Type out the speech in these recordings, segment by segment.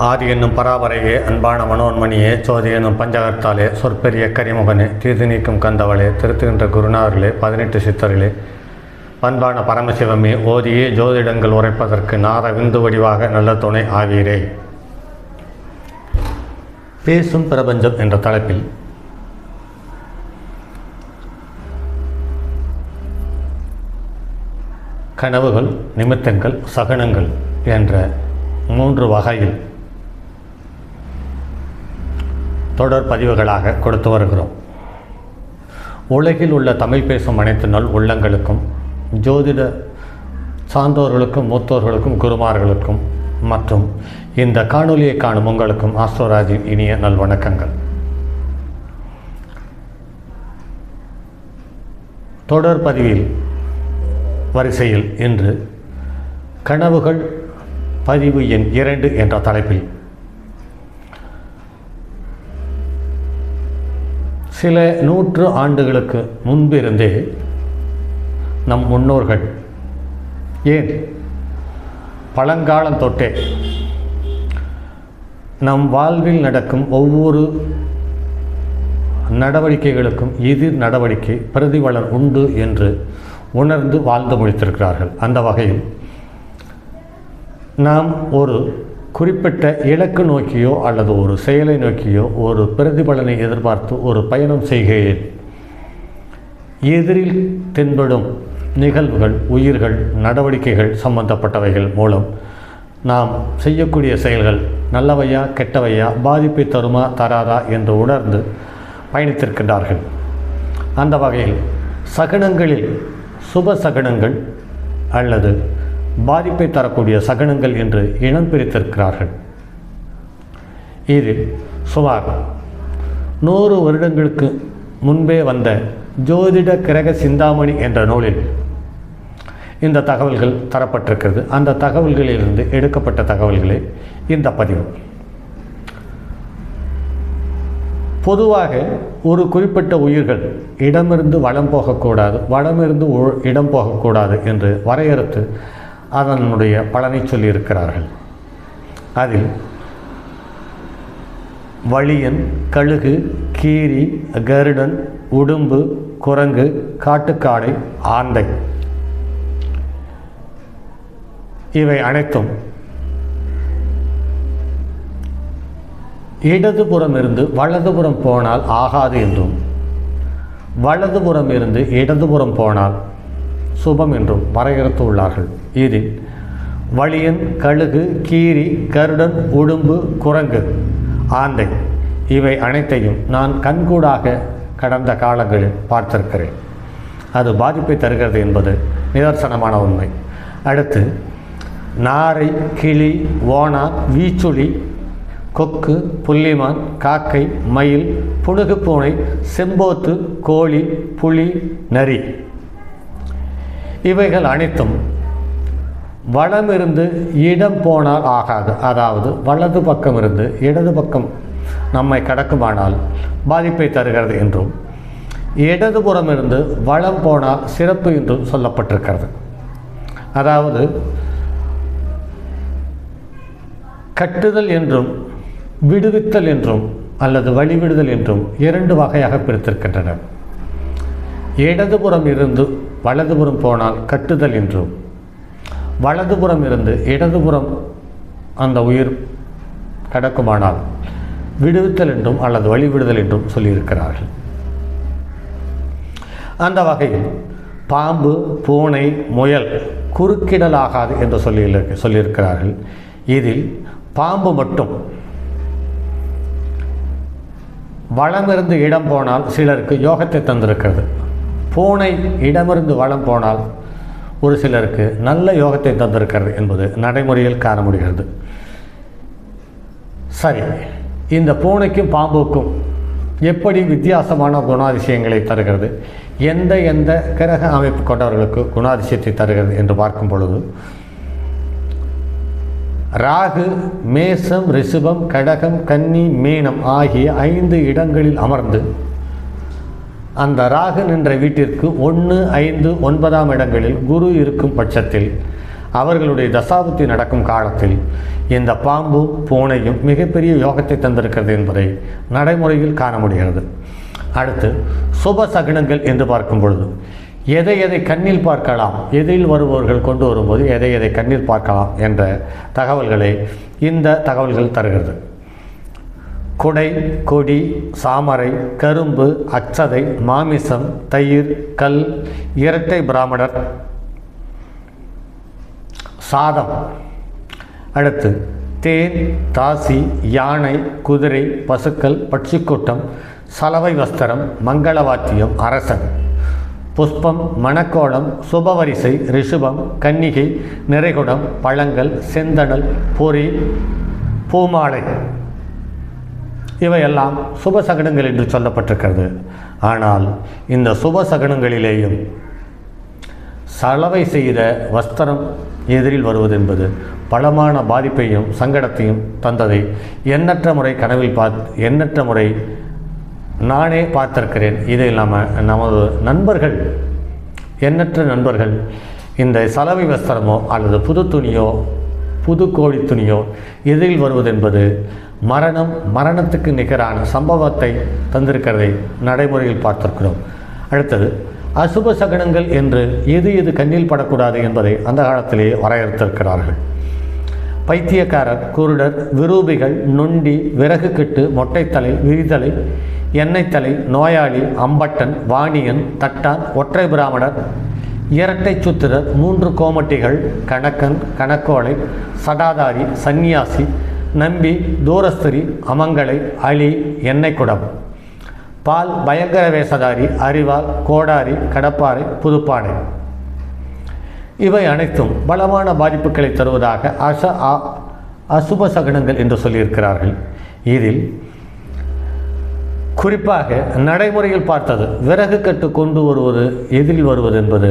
ஆதி என்னும் பராபரையே, அன்பான மனோன்மணியே, சோதி என்னும் பஞ்சகர்த்தாலே, சொற்பெரிய கரிமுகனே, தீர்த்து நீக்கும் கந்தவளே, திருத்துகின்ற குருநார்களே, 18 சித்தர்களே, பண்பான பரமசிவமே, ஓதியே ஜோதிடங்கள் உரைப்பதற்கு நார விந்து வடிவாக நல்ல துணை ஆவீரே. பேசும் பிரபஞ்சம் என்ற தலைப்பில் கனவுகள், நிமித்தங்கள், சகுனங்கள் என்ற 3 வகையில் தொடர் பதிவுகளாக கொடுத்து வருகிறோம். உலகில் உள்ள தமிழ் பேசும் அனைத்து நல் உள்ளங்களுக்கும், ஜோதிட சார்ந்தோர்களுக்கும், மூத்தோர்களுக்கும், குருமார்களுக்கும் மற்றும் இந்த காணொலியை காணும் உங்களுக்கும் ஆஸ்ட்ரோராஜின் இனிய நல்வணக்கங்கள். தொடர் பதிவில் வரிசையில் இன்று கனவுகள் பதிவு எண் 2 என்ற தலைப்பில் சில 100 ஆண்டுகளுக்கு முன்பிருந்தே நம் முன்னோர்கள், ஏன் பழங்காலம் தொட்டே நம் வாழ்வில் நடக்கும் ஒவ்வொரு நடவடிக்கைகளுக்கும் எதிர் நடவடிக்கை பிரதிபலன் உண்டு என்று உணர்ந்து வாழ்ந்து முடித்திருக்கிறார்கள். அந்த வகையில் நாம் ஒரு குறிப்பிட்ட இலக்கு நோக்கியோ அல்லது ஒரு செயலை நோக்கியோ ஒரு பிரதிபலனை எதிர்பார்த்து ஒரு பயணம் செய்கையில் எதிரில் தென்படும் நிகழ்வுகள், உயிர்கள், நடவடிக்கைகள் சம்பந்தப்பட்டவைகள் மூலம் நாம் செய்யக்கூடிய செயல்கள் நல்லவையா கெட்டவையா, பாதிப்பை தருமா தராதா என்று உணர்ந்து பயணித்திருக்கின்றார்கள். அந்த வகையில் சகுனங்களில் சுப சகுனங்கள் அல்லது பாதிப்பை தரக்கூடிய சகுனங்கள் என்று இனம் பிரித்திருக்கிறார்கள். இது சுமார் 100 வருடங்களுக்கு முன்பே வந்த ஜோதிட கிரக சிந்தாமணி என்ற நூலில் இந்த தகவல்கள் தரப்பட்டிருக்கிறது. அந்த தகவல்களிலிருந்து எடுக்கப்பட்ட தகவல்களே இந்த பதிவு. பொதுவாக ஒரு குறிப்பிட்ட உயிர்கள் இடமிருந்து வளம் போகக்கூடாது, வளமிருந்து இடம் போகக்கூடாது என்று வரையறுத்து அதனுடைய பலனை சொல்லியிருக்கிறார்கள். அதில் வலியன், கழுகு, கீரி, கருடன், உடும்பு, குரங்கு, காட்டுக்காடை, ஆந்தை இவை அனைத்தும் இடதுபுறம் இருந்து வலதுபுறம் போனால் ஆகாது என்றும், வலதுபுறம் இருந்து இடதுபுறம் போனால் சுபம் என்றும் வரையறுத்து உள்ளார்கள். இதில் வலியன், கழுகு, கீரி, கருடன், உடும்பு, குரங்கு, ஆந்தை இவை அனைத்தையும் நான் கண்கூடாக கடந்த காலங்களில் பார்த்திருக்கிறேன். அது பாதிப்பை தருகிறது என்பது நிதர்சனமான உண்மை. அடுத்து நாரை, கிளி, ஓனா, வீச்சுளி, கொக்கு, புள்ளிமான், காக்கை, மயில், புனுகு பூனை, செம்போத்து, கோழி, புலி, நரி இவைகள் அனைத்தும் வலமிருந்து இடம் போனால் ஆகாது. அதாவது வலது பக்கம் இருந்து இடது பக்கம் நம்மை கடக்குமானால் பாதிப்பை தருகிறது என்றும், இடதுபுறம் இருந்து வலம் போனால் சிறப்பு என்றும் சொல்லப்பட்டிருக்கிறது. அதாவது கட்டுதல் என்றும் விடுவித்தல் என்றும் அல்லது வழிவிடுதல் என்றும் 2 வகையாக பிரித்திருக்கின்றனர். இடதுபுறம் இருந்து வலதுபுறம் போனால் கட்டுதல் என்றும், வலதுபுறம் இருந்து இடதுபுறம் அந்த உயிர் கடக்குமானால் விடுவித்தல் என்றும் அல்லது வழிவிடுதல் என்றும் சொல்லியிருக்கிறார்கள். அந்த வகையில் பாம்பு, பூனை, முயல் குறுக்கிடலாகாது என்று சொல்லியிருக்கிறார்கள். இதில் பாம்பு மட்டும் வலமிருந்து இடம் போனால் சிலருக்கு யோகத்தை தந்திருக்கிறது. பூனை இடமிருந்து வலம் போனால் ஒரு சிலருக்கு நல்ல யோகத்தை தந்திருக்கிறது என்பது நடைமுறையில் காண முடிகிறது. சரி, இந்த பூனைக்கும் பாம்புக்கும் எப்படி வித்தியாசமான குணாதிசயங்களை தருகிறது, எந்த கிரக அமைப்பு கொண்டவர்களுக்கு குணாதிசயத்தை தருகிறது என்று பார்க்கும் பொழுது, ராகு மேசம், ரிஷபம், கடகம், கன்னி, மீனம் ஆகிய 5 இடங்களில் அமர்ந்து அந்த ராகு நின்ற வீட்டிற்கு 1, 5, 9ஆம் இடங்களில் குரு இருக்கும் பட்சத்தில் அவர்களுடைய தசாபுத்தி நடக்கும் காலத்தில் இந்த பாம்பு பூனையும் மிகப்பெரிய யோகத்தை தந்திருக்கிறது என்பதை நடைமுறையில் காண முடிகிறது. அடுத்து சுப சகுனங்கள் என்று பார்க்கும் பொழுது எதை எதை கண்ணில் பார்க்கலாம், எதில் வருபவர்கள் கொண்டு வரும்போது எதை எதை கண்ணில் பார்க்கலாம் என்ற தகவல்களை இந்த தகவல்கள் தருகிறது. குடை, கொடி, சாமரை, கரும்பு, அச்சதை, மாமிசம், தயிர், கல், இரட்டை பிராமணர், சாதம். அடுத்து தேன், தாசி, யானை, குதிரை, பசுக்கள், பட்சிக்கூட்டம், சலவை வஸ்திரம், மங்களவாத்தியம், அரசன், புஷ்பம், மணக்கோலம், சுபவரிசை, ரிஷபம், கன்னிகை, நிறைகுடம், பழங்கள், செந்தணல், பொறி, பூமாலை இவையெல்லாம் சுபசகனங்கள் என்று சொல்லப்பட்டிருக்கிறது. ஆனால் இந்த சுபசகனங்களிலேயும் சலவை செய்த வஸ்திரம் எதிரில் வருவது என்பது பலமான பாதிப்பையும் சங்கடத்தையும் தந்ததை எண்ணற்ற முறை கனவில் எண்ணற்ற முறை நானே பார்த்திருக்கிறேன். இது இல்லாமல் நமது நண்பர்கள், எண்ணற்ற நண்பர்கள் இந்த சலவை வஸ்திரமோ அல்லது புது துணியோ புது கோழி துணியோ எதிரில் வருவது என்பது மரணத்துக்கு நிகரான சம்பவத்தை தந்திருக்கிறதை நடைமுறையில் பார்த்திருக்கிறோம். அடுத்தது அசுப சகனங்கள் என்று எது எது கண்ணில் படக்கூடாது என்பதை அந்த காலத்திலேயே வரையறுத்திருக்கிறார்கள். பைத்தியக்காரர், குருடர், விரூபிகள், நொண்டி, விறகு கட்டு, மொட்டைத்தலை, விரிதலை, எண்ணெய்த்தலை, நோயாளி, அம்பட்டன், வாணியன், தட்டான், ஒற்றை பிராமணர், இரட்டை சுத்திரர், 3 கோமட்டிகள், கணக்கன், கணக்கோலை, சடாதாரி, சந்நியாசி, நம்பி, தூரஸ்திரி, அமங்களை, அலி, எண்ணெய் குடம், பால், பயங்கர வேஷதாரி, அறிவால், கோடாரி, கடப்பாறை, புதுப்பானை இவை அனைத்தும் பலமான பாதிப்புகளை தருவதாக அசுப சகுனங்கள் என்று சொல்லியிருக்கிறார்கள். இதில் குறிப்பாக நடைமுறையில் பார்த்தது விறகு கட்டு கொண்டு வருவது எதிரில் வருவது என்பது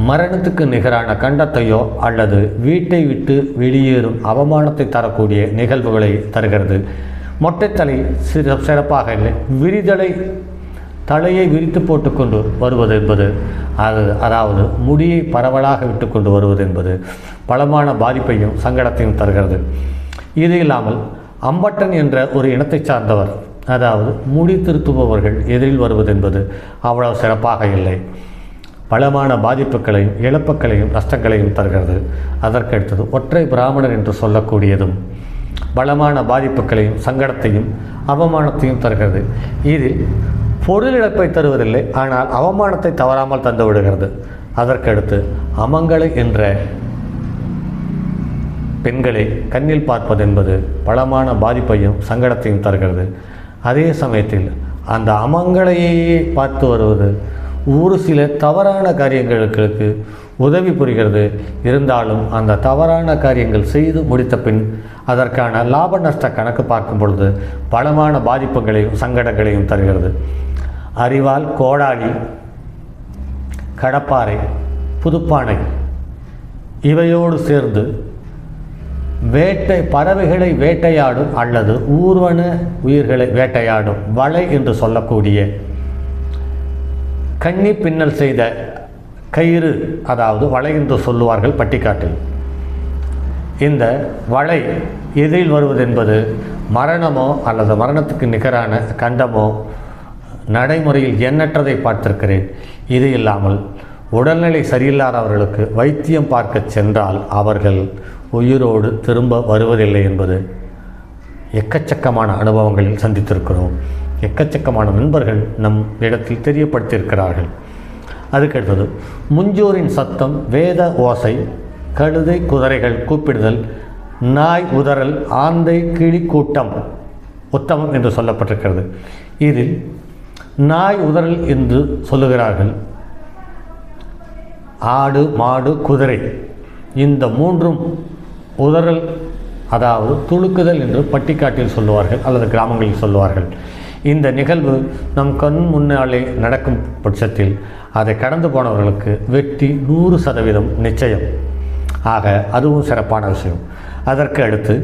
மரணத்துக்கு நிகரான கண்டத்தையோ அல்லது வீட்டை விட்டு வெளியேறும் அவமானத்தை தரக்கூடிய நிகழ்வுகளை தருகிறது. மொட்டைத்தலை சிறப்பாக இல்லை, விரிதலை தலையை விரித்து போட்டுக்கொண்டு வருவது என்பது அதாவது முடியை பரவலாக விட்டு கொண்டு வருவது என்பது பலமான பாதிப்பையும் சங்கடத்தையும் தருகிறது. இது இல்லாமல் அம்பட்டன் என்ற ஒரு இனத்தை சார்ந்தவர், அதாவது முடி திருத்துபவர்கள் எதிரில் வருவது என்பது அவ்வளவு சிறப்பாக இல்லை, பலமான பாதிப்புகளையும் இழப்புகளையும் நஷ்டங்களையும் தருகிறது. அதற்கடுத்தது ஒற்றை பிராமணர் என்று சொல்லக்கூடியதும் பலமான பாதிப்புகளையும் சங்கடத்தையும் அவமானத்தையும் தருகிறது. இதில் பொருள் இழப்பை தருவதில்லை, ஆனால் அவமானத்தை தவறாமல் தந்து விடுகிறது. அதற்கடுத்து அமங்களை என்ற பெண்களை கண்ணில் பார்ப்பது என்பது பலமான பாதிப்பையும் சங்கடத்தையும் தருகிறது. அதே சமயத்தில் அந்த அமங்களையே பார்த்து வருவது ஒரு சில தவறான காரியங்களுக்கு உதவி புரிகிறது. இருந்தாலும் அந்த தவறான காரியங்கள் செய்து முடித்த பின் அதற்கான லாப நஷ்ட கணக்கு பார்க்கும் பொழுது பலமான பாதிப்புகளையும் சங்கடங்களையும் தருகிறது. அறிவால், கோடாளி, கடப்பாறை, புதுப்பானை இவையோடு சேர்ந்து பறவைகளை வேட்டையாடும் அல்லது ஊர்வன உயிர்களை வேட்டையாடும் வலை என்று சொல்லக்கூடிய கன்னி பின்னல் செய்த கயிறு, அதாவது வலை என்று சொல்லுவார்கள் பட்டிக்காட்டில். இந்த வலை எதிரில் வருவது என்பது மரணமோ அல்லது மரணத்துக்கு நிகரான கண்டமோ நடைமுறையில் எண்ணற்றதை பார்த்திருக்கிறேன். இது இல்லாமல் உடல்நிலை சரியில்லாதவர்களுக்கு வைத்தியம் பார்க்க சென்றால் அவர்கள் உயிரோடு திரும்ப வருவதில்லை என்பது எக்கச்சக்கமான அனுபவங்களில் சந்தித்திருக்கிறோம். எக்கச்சக்கமான நண்பர்கள் நம் இடத்தில் தெரியப்படுத்தியிருக்கிறார்கள். அதுக்கடுத்தது முஞ்சூரின் சத்தம், வேத ஓசை, கழுதை குதிரைகள் கூப்பிடுதல், நாய் உதறல், ஆந்தை கிளி கூட்டம் உத்தமம் என்று சொல்லப்பட்டிருக்கிறது. இதில் நாய் உதறல் என்று சொல்லுகிறார்கள். ஆடு, மாடு, குதிரை இந்த மூன்றும் உதறல், அதாவது துளுக்குதல் என்று பட்டிக்காட்டில் சொல்லுவார்கள் அல்லது கிராமங்களில் சொல்லுவார்கள். இந்த நிகழ்வு நம் கண் முன்னாலே நடக்கும் பட்சத்தில் அதை கடந்து போனவர்களுக்கு வெற்றி 100% நிச்சயம். ஆக அதுவும் சிறப்பான விஷயம். அதற்கு அடுத்து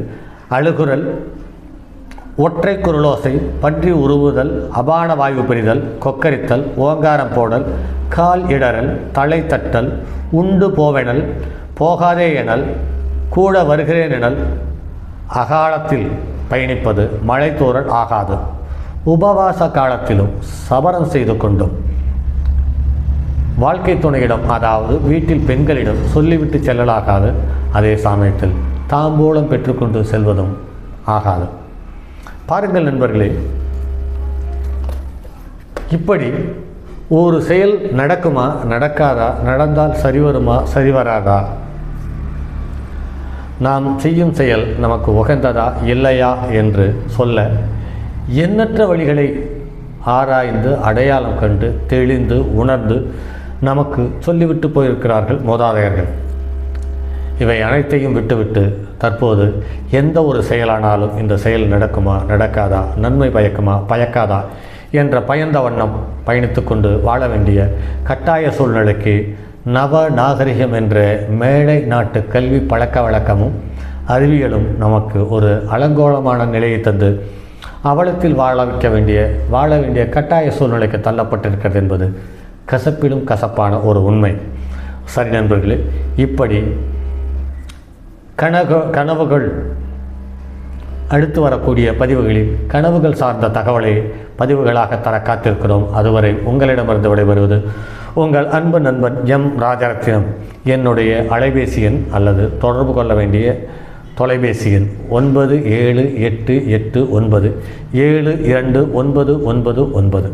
அழுகுரல், ஒற்றை குரலோசை, பன்றி உருவுதல், அபான வாயு பிரிதல், கொக்கரித்தல், ஓங்காரம் போடல், கால் இடறல், தலை தட்டல், உண்டு போவெனல், போகாதே எனல் கூட வருகிறேன் எனல் அகாலத்தில் பயணிப்பது மழைத்தூறல் ஆகாது. உபவாச காலத்திலும் சபரம் செய்து கொண்டும் வாழ்க்கை துணையிடம், அதாவது வீட்டில் பெண்களிடம் சொல்லிவிட்டு செல்லலாகாது. அதே சமயத்தில் தாம்பூலம் பெற்றுக்கொண்டு செல்வதும் ஆகாது. பாருங்கள் நண்பர்களே, இப்படி ஒரு செயல் நடக்குமா நடக்காதா, நடந்தால் சரி வருமா சரி வராதா, நாம் செய்யும் செயல் நமக்கு உகந்ததா இல்லையா என்று சொல்ல எண்ணற்ற வழிகளை ஆராய்ந்து அடையாளம் கண்டு தெளிந்து உணர்ந்து நமக்கு சொல்லிவிட்டு போயிருக்கிறார்கள் மூதாதையர்கள். இவை அனைத்தையும் விட்டுவிட்டு தற்போது எந்த ஒரு செயலானாலும் இந்த செயல் நடக்குமா நடக்காதா, நன்மை பயக்குமா பயக்காதா என்ற பயந்த வண்ணம் பயணித்து கொண்டு வாழ வேண்டிய கட்டாய சூழ்நிலைக்கு நவ நாகரிகம் என்ற மேலை நாட்டு கல்வி பழக்க வழக்கமும் அறிவியலும் நமக்கு ஒரு அலங்கோலமான நிலையை தந்து அவலத்தில் வாழ வேண்டிய கட்டாய சூழ்நிலைக்கு தள்ளப்பட்டிருக்கிறது என்பது கசப்பிலும் கசப்பான ஒரு உண்மை. சரி நண்பர்களே, இப்படி கனவுகள் அடுத்து வரக்கூடிய பதிவுகளில் கனவுகள் சார்ந்த தகவலை பதிவுகளாக தர காத்திருக்கிறோம். அதுவரை உங்களிடமிருந்து விடைபெறுவது உங்கள் அன்பு நண்பன் எம் ராஜரத்தினம். என்னுடைய அலைபேசி எண் அல்லது தொடர்பு கொள்ள வேண்டிய தொலைபேசி எண் 9789729999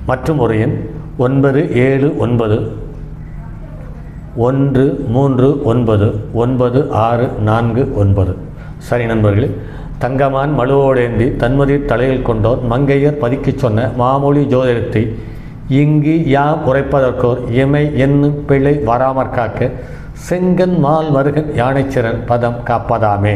மற்றும் ஒரு எண் 9791399649. சரி நண்பர்களே, தங்கமான் மழுவோடேந்தி தன்மதி தலையில் கொண்டோர் மங்கையர் பதுக்கிச் சொன்ன மாமொழி ஜோதிடத்தை இங்கு யாம் உரைப்பதற்கோர் எமை என்னும் பிழை வராமற் காக்க செங்கன் மால் மருகன் யானைச்சிறன் பதம் காப்பதாமே.